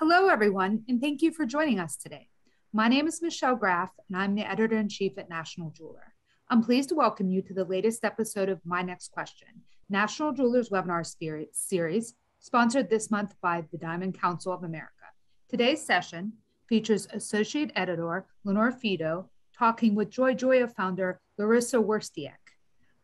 Hello, everyone, and thank you for joining us today. My name is Michelle Graff, and I'm the editor-in-chief at National Jeweler. I'm pleased to welcome you to the latest episode of My Next Question, National Jeweler's webinar series, sponsored this month by the Diamond Council of America. Today's session features Associate Editor Lenore Fedow talking with Joy Joya founder Laryssa Wirstiuk.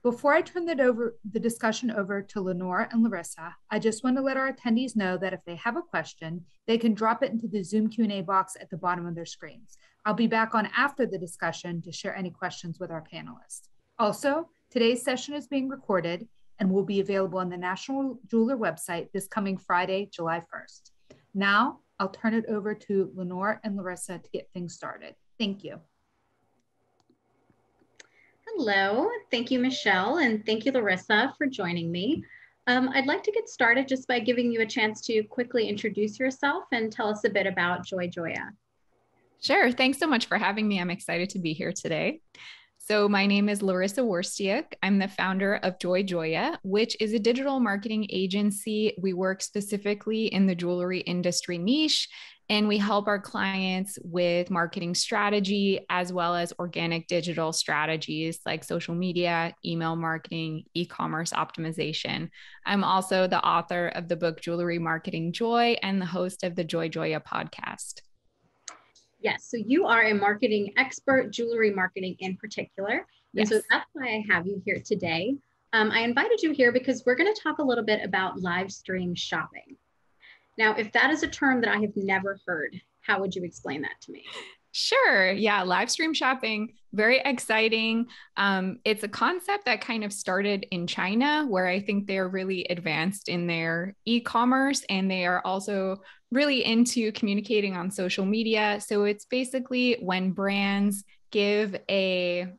Before I turn the discussion over to Lenore and Laryssa, I just want to let our attendees know that if they have a question, they can drop it into the Zoom Q&A box at the bottom of their screens. I'll be back on after the discussion to share any questions with our panelists. Also, today's session is being recorded and will be available on the National Jeweler website this coming Friday, July 1st. Now, I'll turn it over to Lenore and Laryssa to get things started. Thank you. Hello, thank you, Michelle, and thank you, Laryssa, for joining me. I'd like to get started just by giving you a chance to quickly introduce yourself and tell us a bit about Joy Joya. Sure, thanks so much for having me. I'm excited to be here today. So my name is Laryssa Wirstiuk. I'm the founder of Joy Joya, which is a digital marketing agency. We work specifically in the jewelry industry niche, and we help our clients with marketing strategy as well as organic digital strategies like social media, email marketing, e-commerce optimization. I'm also the author of the book Jewelry Marketing Joy and the host of the Joy Joya podcast. Yes, so you are a marketing expert, jewelry marketing in particular. Yes. And so that's why I have you here today. I invited you here because we're going to talk a little bit about live stream shopping. Now, if that is a term that I have never heard, how would you explain that to me? Sure. Yeah. Live stream shopping, very exciting. It's a concept that kind of started in China, where I think they're really advanced in their e-commerce, and they are also really into communicating on social media. So it's basically when brands give a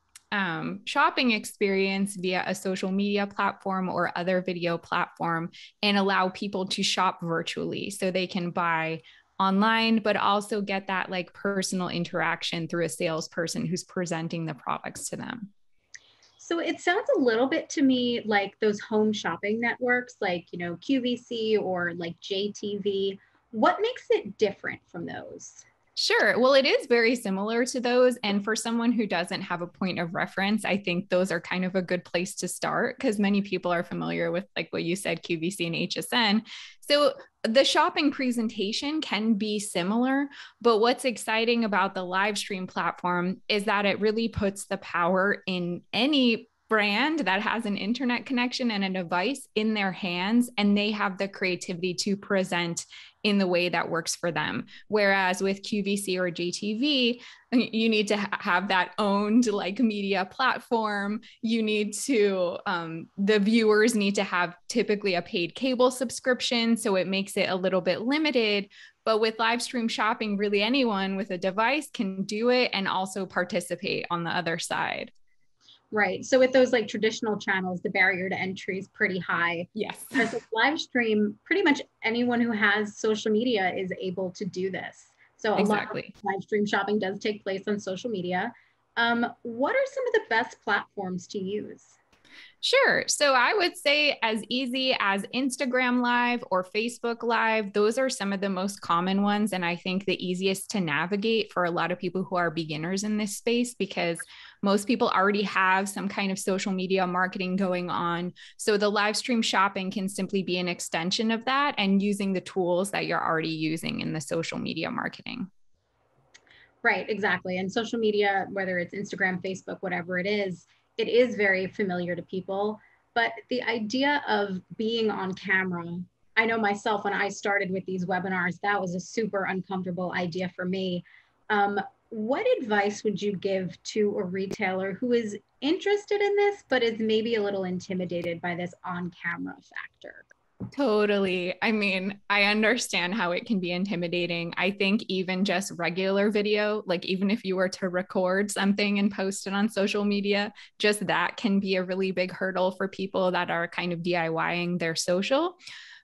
shopping experience via a social media platform or other video platform and allow people to shop virtually so they can buy online, but also get that like personal interaction through a salesperson who's presenting the products to them. So it sounds a little bit to me like those home shopping networks like, QVC or like JTV. What makes it different from those? Sure. Well, it is very similar to those. And for someone who doesn't have a point of reference, I think those are kind of a good place to start because many people are familiar with, like what you said, QVC and HSN. So the shopping presentation can be similar, but what's exciting about the live stream platform is that it really puts the power in any brand that has an internet connection and a device in their hands, and they have the creativity to present in the way that works for them. Whereas with QVC or JTV, you need to have that owned like media platform. You need to, the viewers need to have typically a paid cable subscription. So it makes it a little bit limited. But with live stream shopping, really anyone with a device can do it and also participate on the other side. Right. So with those like traditional channels, the barrier to entry is pretty high. Yes. As a live stream, pretty much anyone who has social media is able to do this. So a lot of live stream shopping does take place on social media. What are some of the best platforms to use? Sure. So I would say as easy as Instagram Live or Facebook Live, those are some of the most common ones. And I think the easiest to navigate for a lot of people who are beginners in this space, because most people already have some kind of social media marketing going on. So the live stream shopping can simply be an extension of that and using the tools that you're already using in the social media marketing. Right, exactly. And social media, whether it's Instagram, Facebook, whatever it is very familiar to people. But the idea of being on camera, I know myself when I started with these webinars, that was a super uncomfortable idea for me. What advice would you give to a retailer who is interested in this, but is maybe a little intimidated by this on-camera factor? Totally. I mean, I understand how it can be intimidating. I think even just regular video, like even if you were to record something and post it on social media, just that can be a really big hurdle for people that are kind of DIYing their social.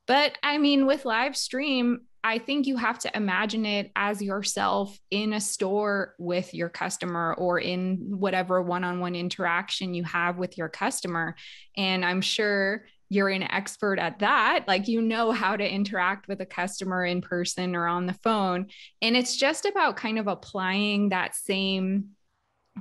But I mean, with live stream, I think you have to imagine it as yourself in a store with your customer or in whatever one-on-one interaction you have with your customer. And I'm sure you're an expert at that. Like, you know how to interact with a customer in person or on the phone. And it's just about kind of applying that same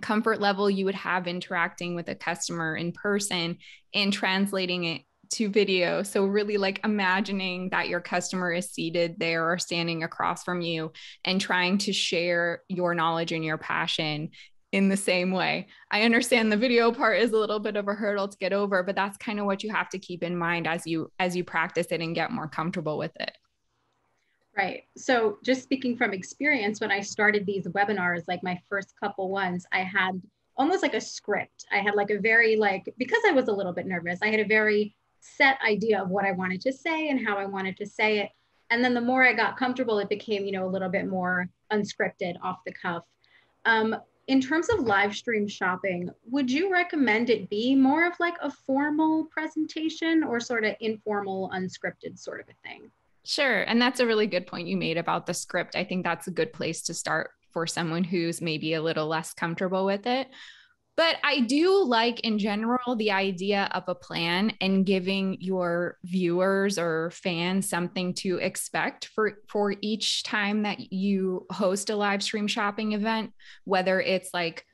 comfort level you would have interacting with a customer in person and translating it to video. So really like imagining that your customer is seated there or standing across from you and trying to share your knowledge and your passion in the same way. I understand the video part is a little bit of a hurdle to get over, but that's kind of what you have to keep in mind as you practice it and get more comfortable with it. Right. So just speaking from experience, when I started these webinars, like my first couple ones, I had almost like a script. I had like a very because I was a little bit nervous, I had a very set idea of what I wanted to say and how I wanted to say it. And then the more I got comfortable, it became, a little bit more unscripted, off the cuff. In terms of live stream shopping, would you recommend it be more of like a formal presentation or sort of informal, unscripted sort of a thing? Sure. And that's a really good point you made about the script. I think that's a good place to start for someone who's maybe a little less comfortable with it. But I do like, in general, the idea of a plan and giving your viewers or fans something to expect for each time that you host a live stream shopping event, whether it's like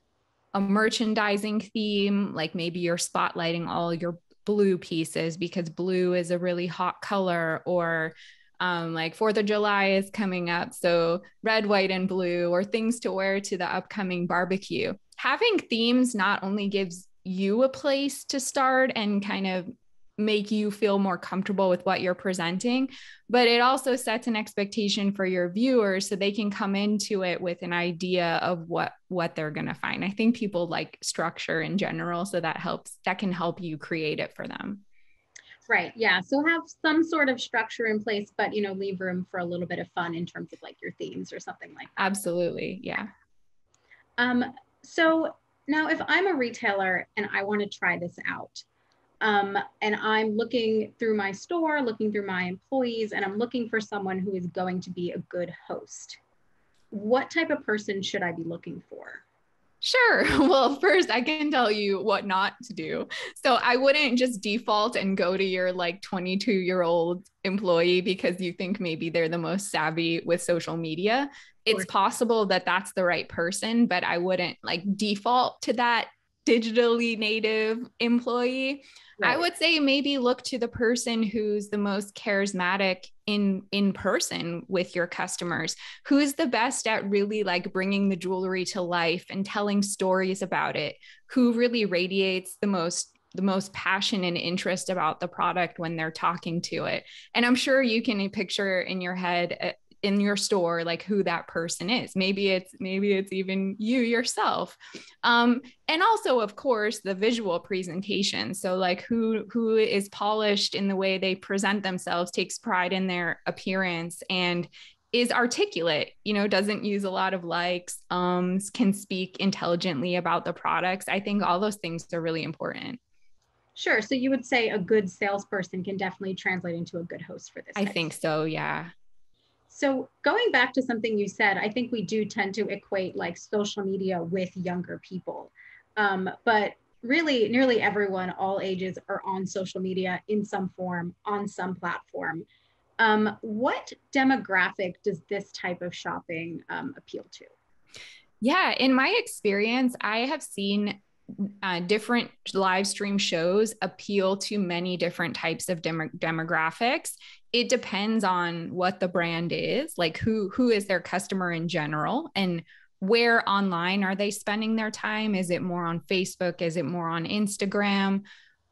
a merchandising theme, like maybe you're spotlighting all your blue pieces because blue is a really hot color, or like 4th of July is coming up, so red, white, and blue, or things to wear to the upcoming barbecue. Having themes not only gives you a place to start and kind of make you feel more comfortable with what you're presenting, but it also sets an expectation for your viewers so they can come into it with an idea of what they're going to find. I think people like structure in general, so that can help you create it for them. Right. Yeah. So have some sort of structure in place, but, leave room for a little bit of fun in terms of like your themes or something like that. Absolutely. Yeah. So now if I'm a retailer and I want to try this out, and I'm looking through my store, looking through my employees, and I'm looking for someone who is going to be a good host, what type of person should I be looking for? Sure. Well, first I can tell you what not to do. So I wouldn't just default and go to your like 22-year-old employee because you think maybe they're the most savvy with social media. It's possible that that's the right person, but I wouldn't like default to that digitally native employee. Right. I would say maybe look to the person who's the most charismatic in person with your customers, who's the best at really like bringing the jewelry to life and telling stories about it, who really radiates the most passion and interest about the product when they're talking to it. And I'm sure you can picture in your head in your store like who that person is. Maybe it's even you yourself. And also, of course, the visual presentation. So like who is polished in the way they present themselves, takes pride in their appearance, and is articulate, doesn't use a lot of likes, can speak intelligently about the products. I think all those things are really important. Sure. So you would say a good salesperson can definitely translate into a good host for this. I think so. Yeah. So going back to something you said, I think we do tend to equate like social media with younger people. But really nearly everyone, all ages, are on social media in some form, on some platform. What demographic does this type of shopping appeal to? Yeah, in my experience, I have seen different live stream shows appeal to many different types of demographics. It depends on what the brand is, like who is their customer in general, and where online are they spending their time? Is it more on Facebook? Is it more on Instagram?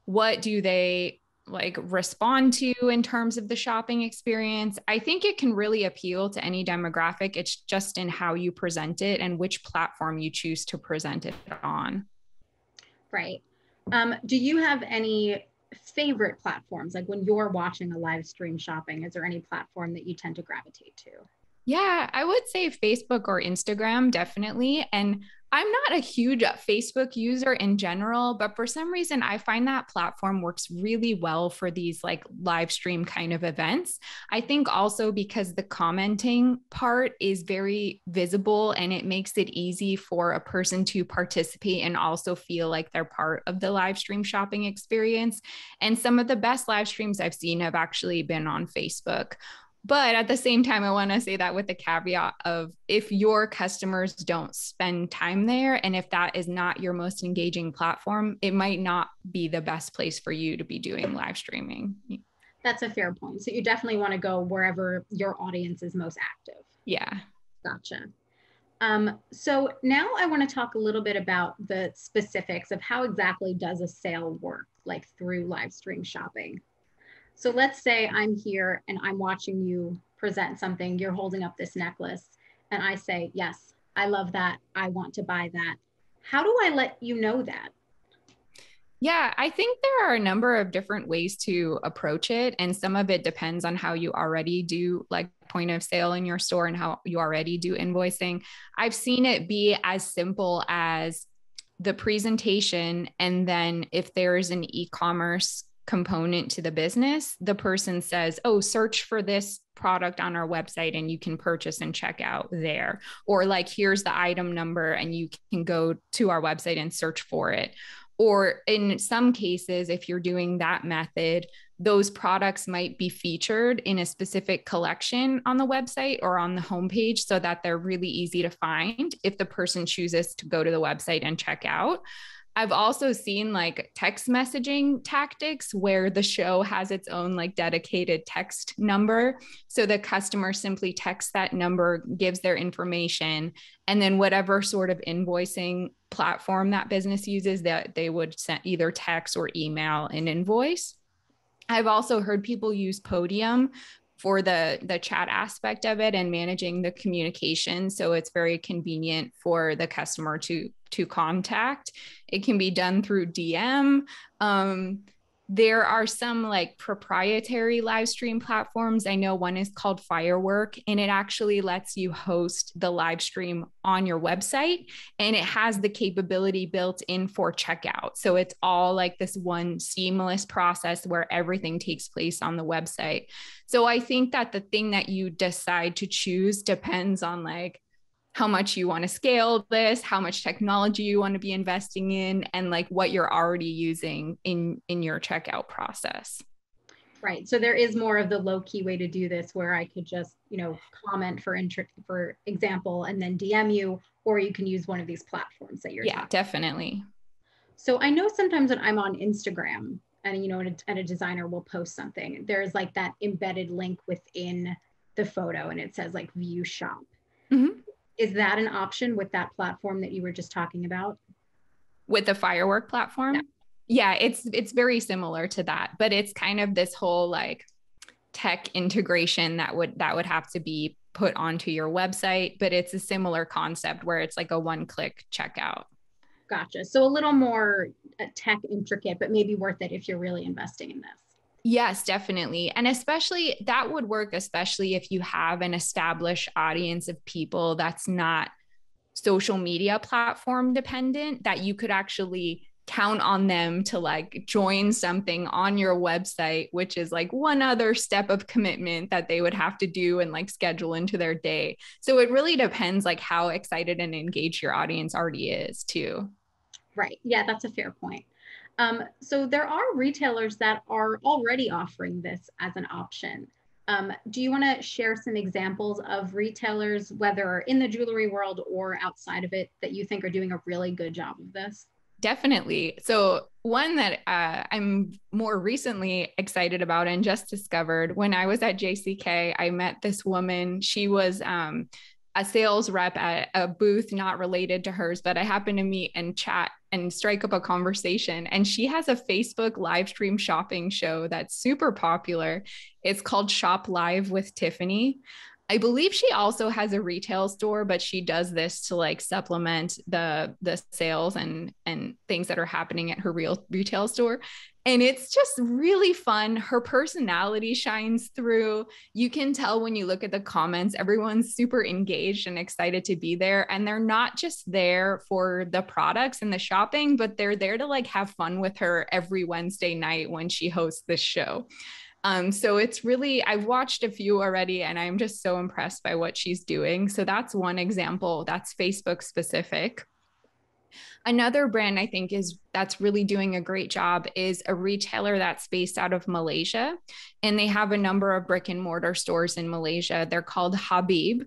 What do they like respond to in terms of the shopping experience? I think it can really appeal to any demographic. It's just in how you present it and which platform you choose to present it on. Right. Do you have any favorite platforms? Like when you're watching a live stream shopping, is there any platform that you tend to gravitate to? Yeah, I would say Facebook or Instagram, definitely. And I'm not a huge Facebook user in general, but for some reason, I find that platform works really well for these like live stream kind of events. I think also because the commenting part is very visible and it makes it easy for a person to participate and also feel like they're part of the live stream shopping experience. And some of the best live streams I've seen have actually been on Facebook. But at the same time, I want to say that with the caveat of if your customers don't spend time there and if that is not your most engaging platform, it might not be the best place for you to be doing live streaming. That's a fair point. So you definitely want to go wherever your audience is most active. Yeah. Gotcha. So now I want to talk a little bit about the specifics of how exactly does a sale work, like through live stream shopping. So let's say I'm here and I'm watching you present something, you're holding up this necklace, and I say, yes, I love that. I want to buy that. How do I let you know that? Yeah, I think there are a number of different ways to approach it. And some of it depends on how you already do like point of sale in your store and how you already do invoicing. I've seen it be as simple as the presentation. And then if there's an e-commerce component to the business, the person says, oh, search for this product on our website and you can purchase and check out there. Or like, here's the item number and you can go to our website and search for it. Or in some cases, if you're doing that method, those products might be featured in a specific collection on the website or on the homepage so that they're really easy to find if the person chooses to go to the website and check out. I've also seen like text messaging tactics where the show has its own like dedicated text number. So the customer simply texts that number, gives their information, and then whatever sort of invoicing platform that business uses, that they would send either text or email an invoice. I've also heard people use Podium for the chat aspect of it and managing the communication. So it's very convenient for the customer to contact. It can be done through DM. There are some like proprietary live stream platforms. I know one is called Firework, and it actually lets you host the live stream on your website, and it has the capability built in for checkout. So it's all like this one seamless process where everything takes place on the website. So I think that the thing that you decide to choose depends on like how much you want to scale this, how much technology you want to be investing in, and like what you're already using in your checkout process. Right. So there is more of the low key way to do this where I could just, comment for example, and then DM you, or you can use one of these platforms that you're talking. Definitely. So I know sometimes when I'm on Instagram and a designer will post something, there's like that embedded link within the photo and it says like view shop. Mm-hmm. Is that an option with that platform that you were just talking about? With the Firework platform? Yeah, it's very similar to that, but it's kind of this whole like tech integration that would have to be put onto your website, but it's a similar concept where it's like a one-click checkout. Gotcha. So a little more tech intricate, but maybe worth it if you're really investing in this. Yes, definitely. And especially that would work, especially if you have an established audience of people that's not social media platform dependent, that you could actually count on them to like join something on your website, which is like one other step of commitment that they would have to do and like schedule into their day. So it really depends like how excited and engaged your audience already is too. Right. Yeah, that's a fair point. So there are retailers that are already offering this as an option. Do you want to share some examples of retailers, whether in the jewelry world or outside of it, that you think are doing a really good job of this? Definitely. So one that I'm more recently excited about and just discovered, when I was at JCK, I met this woman. She was a sales rep at a booth not related to hers, but I happened to meet and chat and strike up a conversation. And she has a Facebook live stream shopping show that's super popular. It's called Shop Live with Tiffany. I believe she also has a retail store, but she does this to like supplement the sales and things that are happening at her real retail store. And it's just really fun. Her personality shines through. You can tell when you look at the comments, everyone's super engaged and excited to be there. And they're not just there for the products and the shopping, but they're there to like have fun with her every Wednesday night when she hosts this show. So it's really, I've watched a few already and I'm just so impressed by what she's doing. So that's one example that's Facebook specific. Another brand I think that's really doing a great job is a retailer that's based out of Malaysia, and they have a number of brick and mortar stores in Malaysia. They're called Habib,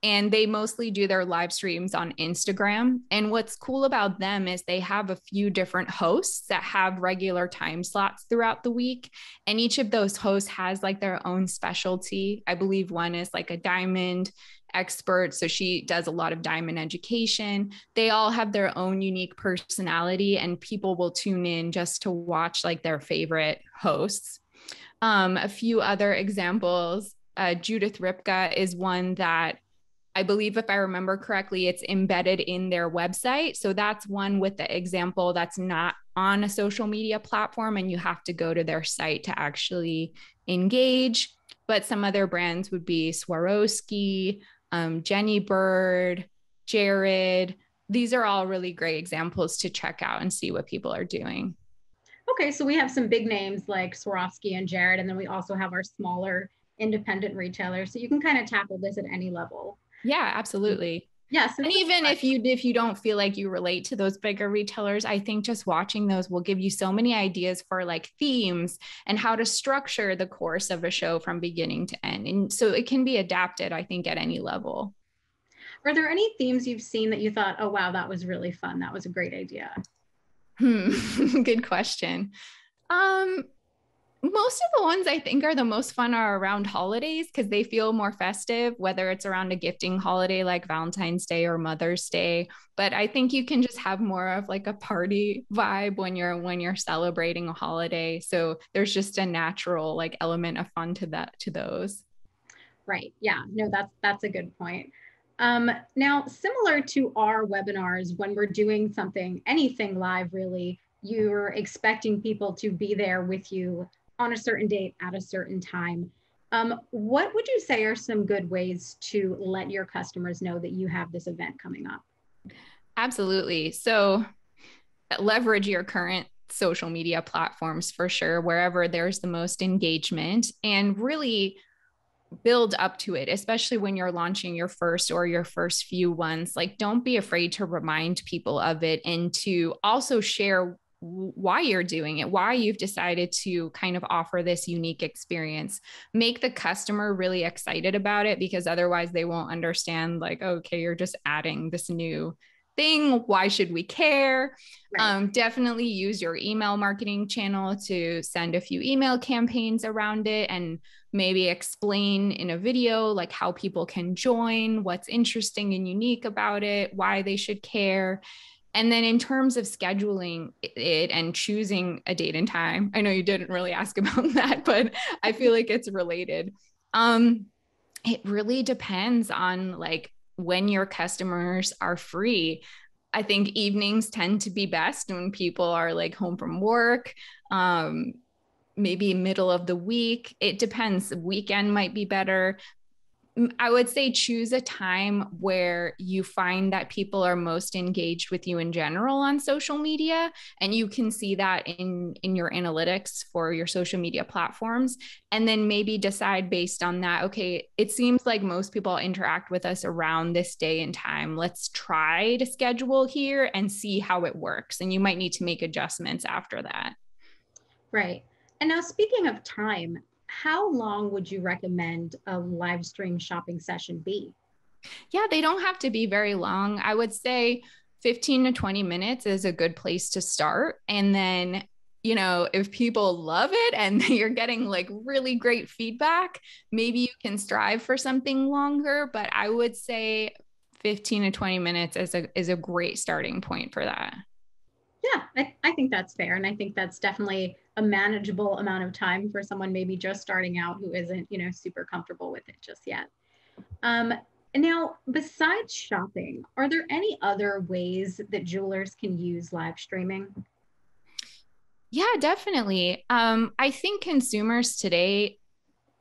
and they mostly do their live streams on Instagram. And what's cool about them is they have a few different hosts that have regular time slots throughout the week. And each of those hosts has like their own specialty. I believe one is like a diamond expert. So she does a lot of diamond education. They all have their own unique personality, and people will tune in just to watch like their favorite hosts. A few other examples, Judith Ripka is one that I believe, if I remember correctly, it's embedded in their website. So that's one with the example that's not on a social media platform, and you have to go to their site to actually engage. But some other brands would be Swarovski, Jenny Bird, Jared. These are all really great examples to check out and see what people are doing. Okay, so we have some big names like Swarovski and Jared, and then we also have our smaller independent retailers. So you can kind of tackle this at any level. Yeah, absolutely. Yes. And even if you don't feel like you relate to those bigger retailers, I think just watching those will give you so many ideas for like themes and how to structure the course of a show from beginning to end. And so it can be adapted, I think, at any level. Are there any themes you've seen that you thought, oh, wow, that was really fun. That was a great idea? Good question. Most of the ones I think are the most fun are around holidays because they feel more festive, whether it's around a gifting holiday like Valentine's Day or Mother's Day. But I think you can just have more of like a party vibe when you're celebrating a holiday. So there's just a natural like element of fun to those. Right. Yeah. No, that's a good point. Now, similar to our webinars, when we're doing anything live, really, you're expecting people to be there with you on a certain date at a certain time. What would you say are some good ways to let your customers know that you have this event coming up? Absolutely. So leverage your current social media platforms for sure, wherever there's the most engagement, and really build up to it, especially when you're launching your first few ones. Like, don't be afraid to remind people of it and to also share why you're doing it, why you've decided to kind of offer this unique experience. Make the customer really excited about it, because otherwise they won't understand, like, okay, you're just adding this new thing. Why should we care? Right. Definitely use your email marketing channel to send a few email campaigns around it, and maybe explain in a video like how people can join, what's interesting and unique about it, why they should care. And then in terms of scheduling it and choosing a date and time, I know you didn't really ask about that, but I feel like it's related. It really depends on like when your customers are free. I think evenings tend to be best when people are like home from work, maybe middle of the week. It depends. The weekend might be better. I would say choose a time where you find that people are most engaged with you in general on social media. And you can see that in your analytics for your social media platforms. And then maybe decide based on that, okay, it seems like most people interact with us around this day and time. Let's try to schedule here and see how it works. And you might need to make adjustments after that. Right. And now, speaking of time, how long would you recommend a live stream shopping session be? Yeah, they don't have to be very long. I would say 15 to 20 minutes is a good place to start. And then, if people love it and you're getting like really great feedback, maybe you can strive for something longer. But I would say 15 to 20 minutes is a great starting point for that. Yeah, I think that's fair. And I think that's definitely a manageable amount of time for someone maybe just starting out who isn't, super comfortable with it just yet. And now, besides shopping, are there any other ways that jewelers can use live streaming? Yeah, definitely. I think consumers today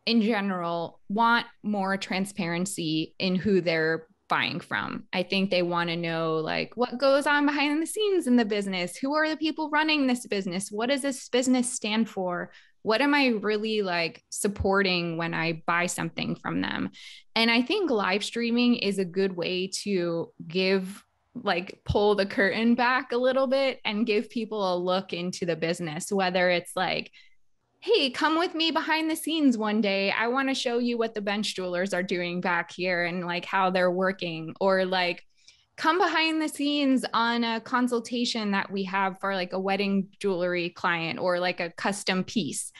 in general want more transparency in who they're buying from. I think they want to know like what goes on behind the scenes in the business. Who are the people running this business? What does this business stand for? What am I really like supporting when I buy something from them? And I think live streaming is a good way to pull the curtain back a little bit and give people a look into the business, whether it's like, hey, come with me behind the scenes one day. I want to show you what the bench jewelers are doing back here and like how they're working, or like come behind the scenes on a consultation that we have for like a wedding jewelry client or like a custom piece.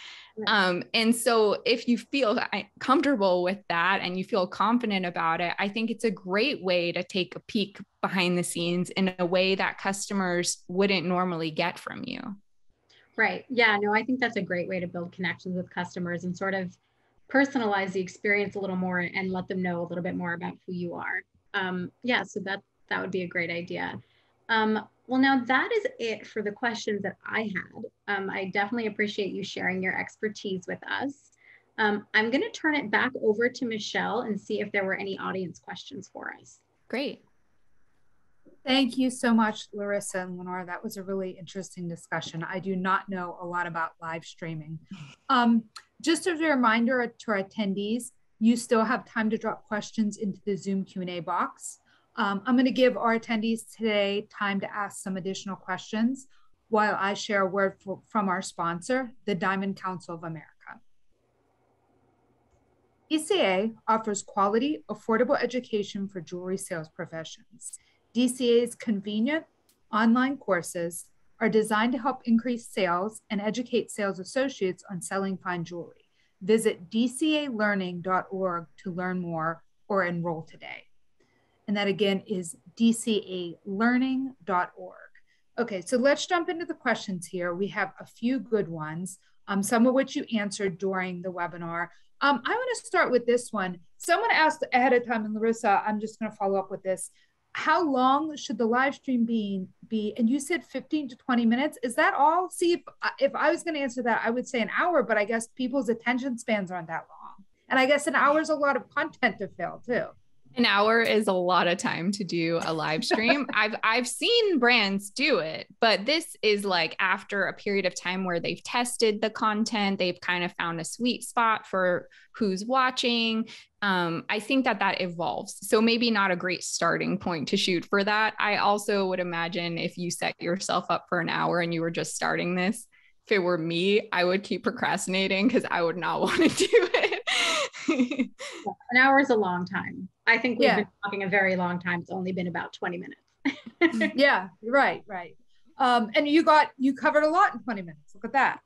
And so if you feel comfortable with that and you feel confident about it, I think it's a great way to take a peek behind the scenes in a way that customers wouldn't normally get from you. Right. Yeah, no, I think that's a great way to build connections with customers and sort of personalize the experience a little more and let them know a little bit more about who you are. Yeah, so that would be a great idea. Well, now that is it for the questions that I had. I definitely appreciate you sharing your expertise with us. I'm going to turn it back over to Michelle and see if there were any audience questions for us. Great. Thank you so much, Laryssa and Lenore. That was a really interesting discussion. I do not know a lot about live streaming. Just as a reminder to our attendees, you still have time to drop questions into the Zoom Q&A box. I'm going to give our attendees today time to ask some additional questions while I share a word from our sponsor, the Diamond Council of America. DCA offers quality, affordable education for jewelry sales professions. DCA's convenient online courses are designed to help increase sales and educate sales associates on selling fine jewelry. Visit dcalearning.org to learn more or enroll today. And that again is dcalearning.org. Okay, so let's jump into the questions here. We have a few good ones, some of which you answered during the webinar. I want to start with this one. Someone asked ahead of time, and Laryssa, I'm just going to follow up with this. How long should the live stream be? And you said 15 to 20 minutes. Is that all? See, if I was going to answer that, I would say an hour, but I guess people's attention spans aren't that long. And I guess an hour is a lot of content to fill too. An hour is a lot of time to do a live stream. I've seen brands do it, but this is like after a period of time where they've tested the content, they've kind of found a sweet spot for who's watching. I think that evolves. So maybe not a great starting point to shoot for that. I also would imagine if you set yourself up for an hour and you were just starting this, if it were me, I would keep procrastinating because I would not want to do it. An hour is a long time. I think we've been talking a very long time. It's only been about 20 minutes. Yeah, right. And you covered a lot in 20 minutes. Look at that.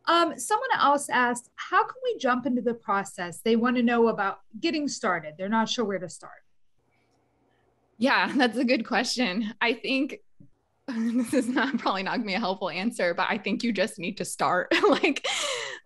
Someone else asked, how can we jump into the process? They want to know about getting started. They're not sure where to start. Yeah, that's a good question. I think this is probably not gonna be a helpful answer, but I think you just need to start. Like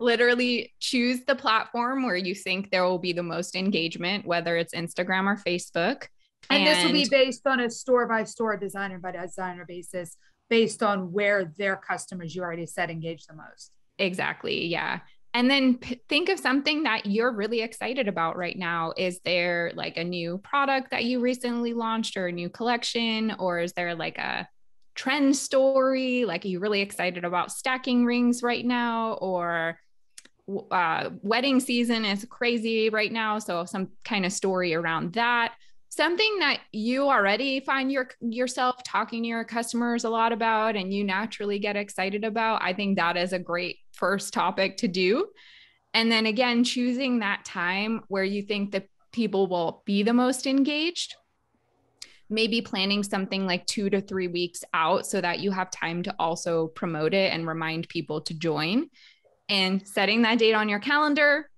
literally choose the platform where you think there will be the most engagement, whether it's Instagram or Facebook. And this will be based on a store by store, designer by designer basis, based on where their customers you already said engage the most. Exactly. Yeah. And then think of something that you're really excited about right now. Is there like a new product that you recently launched or a new collection? Or is there like a trend story? Like, are you really excited about stacking rings right now? Or wedding season is crazy right now. So some kind of story around that. Something that you already find yourself talking to your customers a lot about and you naturally get excited about. I think that is a great first topic to do. And then again, choosing that time where you think that people will be the most engaged, maybe planning something like 2 to 3 weeks out so that you have time to also promote it and remind people to join, and setting that date on your calendar.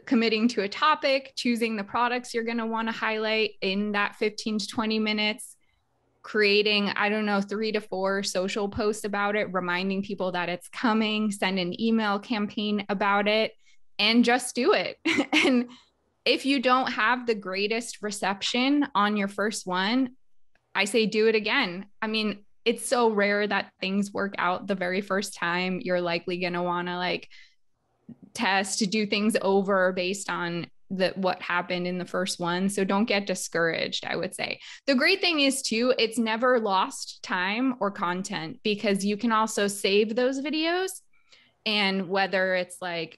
Committing to a topic, choosing the products you're going to want to highlight in that 15 to 20 minutes, creating, 3 to 4 social posts about it, reminding people that it's coming, send an email campaign about it, and just do it. And if you don't have the greatest reception on your first one, I say do it again. I mean, it's so rare that things work out the very first time. You're likely going to want to like test to do things over based on what happened in the first one. So don't get discouraged, I would say. The great thing is too, it's never lost time or content, because you can also save those videos, and whether it's like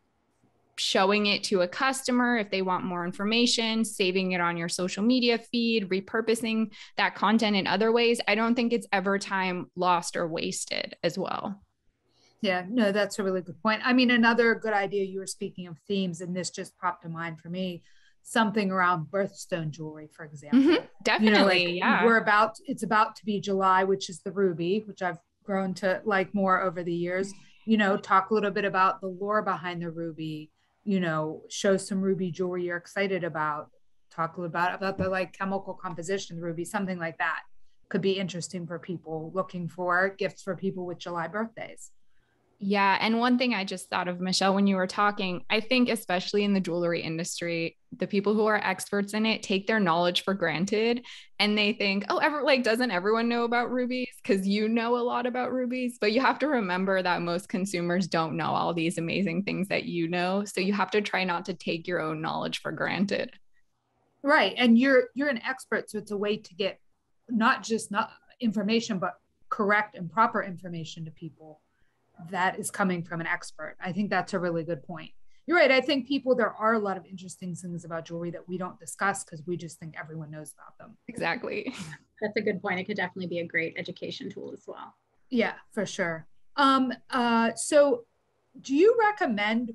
showing it to a customer if they want more information, saving it on your social media feed, repurposing that content in other ways, I don't think it's ever time lost or wasted as well. Yeah, no, that's a really good point. I mean, another good idea, you were speaking of themes, and this just popped to mind for me, something around birthstone jewelry, for example. Mm-hmm, definitely, yeah. It's about to be July, which is the ruby, which I've grown to like more over the years. Talk a little bit about the lore behind the ruby, show some ruby jewelry you're excited about, talk a little about the like chemical composition of the ruby, something like that could be interesting for people looking for gifts for people with July birthdays. Yeah. And one thing I just thought of, Michelle, when you were talking, I think especially in the jewelry industry, the people who are experts in it take their knowledge for granted, and they think, oh, doesn't everyone know about rubies? Because you know a lot about rubies. But you have to remember that most consumers don't know all these amazing things that you know. So you have to try not to take your own knowledge for granted. Right. And you're an expert. So it's a way to get not information, but correct and proper information to people that is coming from an expert. I think that's a really good point. You're right. I think there are a lot of interesting things about jewelry that we don't discuss because we just think everyone knows about them. Exactly. That's a good point. It could definitely be a great education tool as well. Yeah, for sure. So do you recommend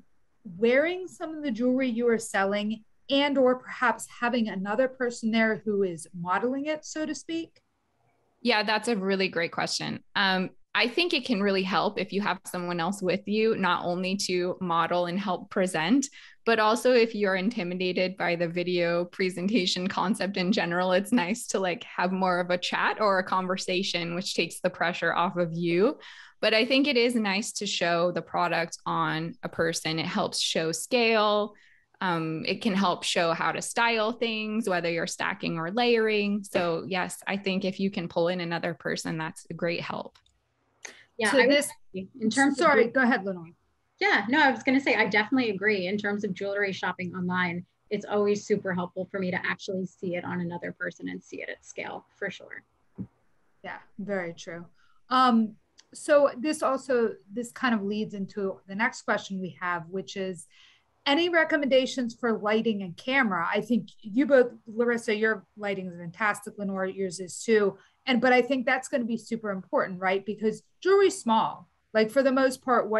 wearing some of the jewelry you are selling, and or perhaps having another person there who is modeling it, so to speak? Yeah, that's a really great question. I think it can really help if you have someone else with you, not only to model and help present, but also if you're intimidated by the video presentation concept in general, it's nice to like have more of a chat or a conversation, which takes the pressure off of you. But I think it is nice to show the product on a person. It helps show scale. It can help show how to style things, whether you're stacking or layering. So yes, I think if you can pull in another person, that's a great help. Yeah, go ahead, Lenore. Yeah, no, I was going to say, I definitely agree. In terms of jewelry shopping online, it's always super helpful for me to actually see it on another person and see it at scale, for sure. Yeah, very true. So this kind of leads into the next question we have, which is any recommendations for lighting and camera? I think you both, Laryssa, your lighting is fantastic. Lenore, yours is too. But I think that's going to be super important, right? Because jewelry's small. Like for the most part,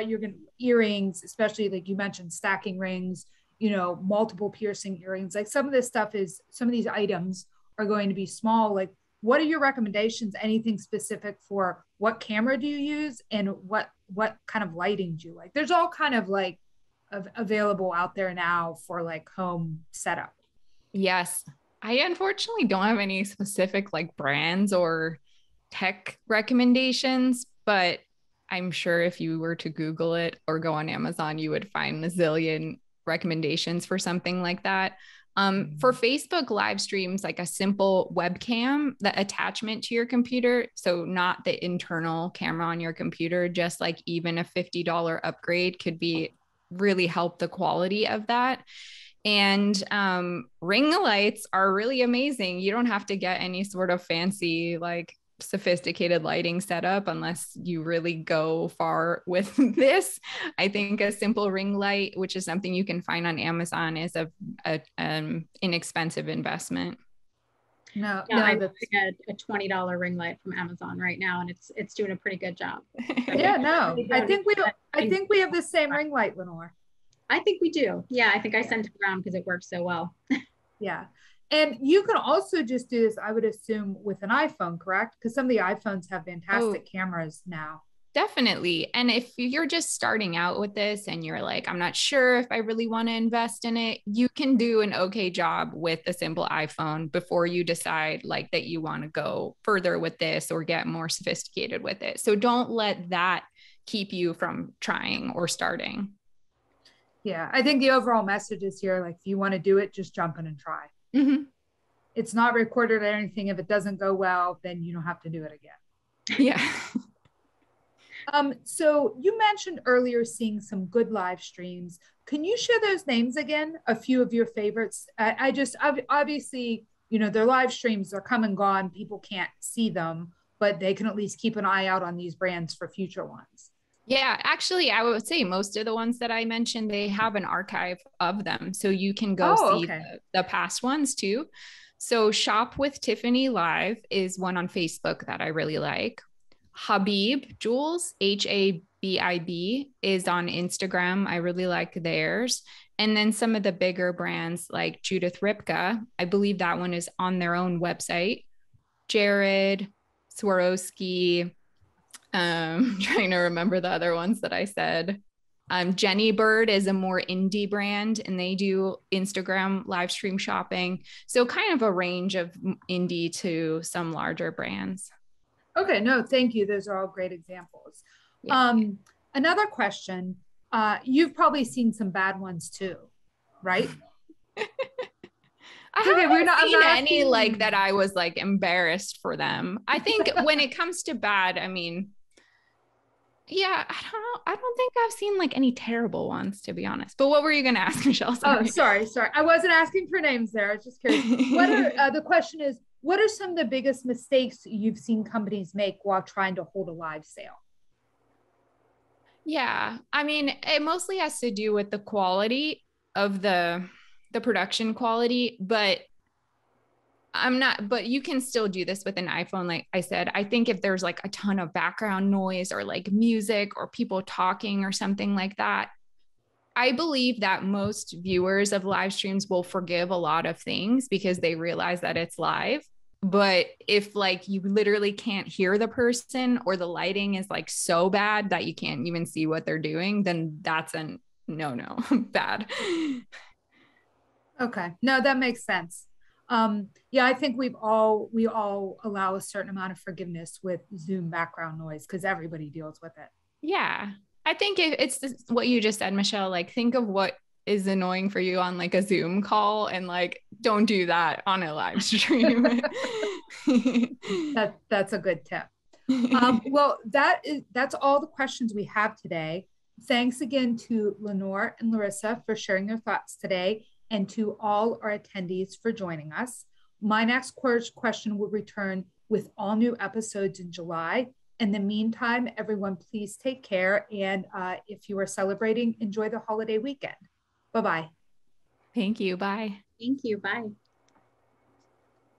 earrings, especially like you mentioned, stacking rings, multiple piercing earrings, like some of these items are going to be small. Like, what are your recommendations? Anything specific for what camera do you use and what kind of lighting do you like? There's all kind of like available out there now for like home setup. Yes. I unfortunately don't have any specific like brands or tech recommendations, but I'm sure if you were to Google it or go on Amazon, you would find a zillion recommendations for something like that. For Facebook live streams, like a simple webcam, the attachment to your computer, so not the internal camera on your computer, just like even a $50 upgrade could be really help the quality of that. And ring lights are really amazing. You don't have to get any sort of fancy, like sophisticated lighting setup unless you really go far with this. I think a simple ring light, which is something you can find on Amazon, is a inexpensive investment. No, I'm looking at a $20 ring light from Amazon right now, and it's doing a pretty good job. Yeah, no, I think we have the same ring light, Lenore. I think we do. Yeah, I think I sent it around because it works so well. Yeah. And you can also just do this, I would assume, with an iPhone, correct? Because some of the iPhones have fantastic cameras now. Definitely. And if you're just starting out with this and you're like, I'm not sure if I really want to invest in it, you can do an okay job with a simple iPhone before you decide like that you want to go further with this or get more sophisticated with it. So don't let that keep you from trying or starting. Yeah, I think the overall message is here, like, if you want to do it, just jump in and try. Mm-hmm. It's not recorded or anything. If it doesn't go well, then you don't have to do it again. Yeah. So you mentioned earlier seeing some good live streams. Can you share those names again? A few of your favorites. I just obviously, their live streams are come and gone. People can't see them, but they can at least keep an eye out on these brands for future ones. Yeah, actually, I would say most of the ones that I mentioned, they have an archive of them. So you can go Oh, see okay. the past ones too. So Shop with Tiffany Live is one on Facebook that I really like. Habib Jules, Habib, is on Instagram. I really like theirs. And then some of the bigger brands like Judith Ripka, I believe that one is on their own website. Jared, Swarovski, trying to remember the other ones that I said. Jenny Bird is a more indie brand and they do Instagram live stream shopping. So kind of a range of indie to some larger brands. Okay, no, thank you. Those are all great examples. Yeah. Another question, you've probably seen some bad ones too, right? I Okay, haven't seen any asking... like that I was like embarrassed for them. I think when it comes to bad, I mean, yeah, I don't know. I don't think I've seen like any terrible ones, to be honest. But what were you going to ask, Michelle? Sorry. Oh, sorry. I wasn't asking for names there. I was just curious. The question is, what are some of the biggest mistakes you've seen companies make while trying to hold a live sale? Yeah, I mean, it mostly has to do with the quality of the production quality, but but you can still do this with an iPhone. Like I said, I think if there's like a ton of background noise or like music or people talking or something like that, I believe that most viewers of live streams will forgive a lot of things because they realize that it's live. But if like you literally can't hear the person or the lighting is like so bad that you can't even see what they're doing, then that's a no, bad. Okay, no, that makes sense. Yeah, I think we all allow a certain amount of forgiveness with Zoom background noise because everybody deals with it. Yeah. I think it's what you just said, Michelle. Like, think of what is annoying for you on like a Zoom call and like don't do that on a live stream. That's a good tip. Well, that's all the questions we have today. Thanks again to Lenore and Laryssa for sharing their thoughts today, and to all our attendees for joining us. My next question will return with all new episodes in July. In the meantime, everyone, please take care. And if you are celebrating, enjoy the holiday weekend. Bye-bye. Thank you. Bye. Thank you. Bye.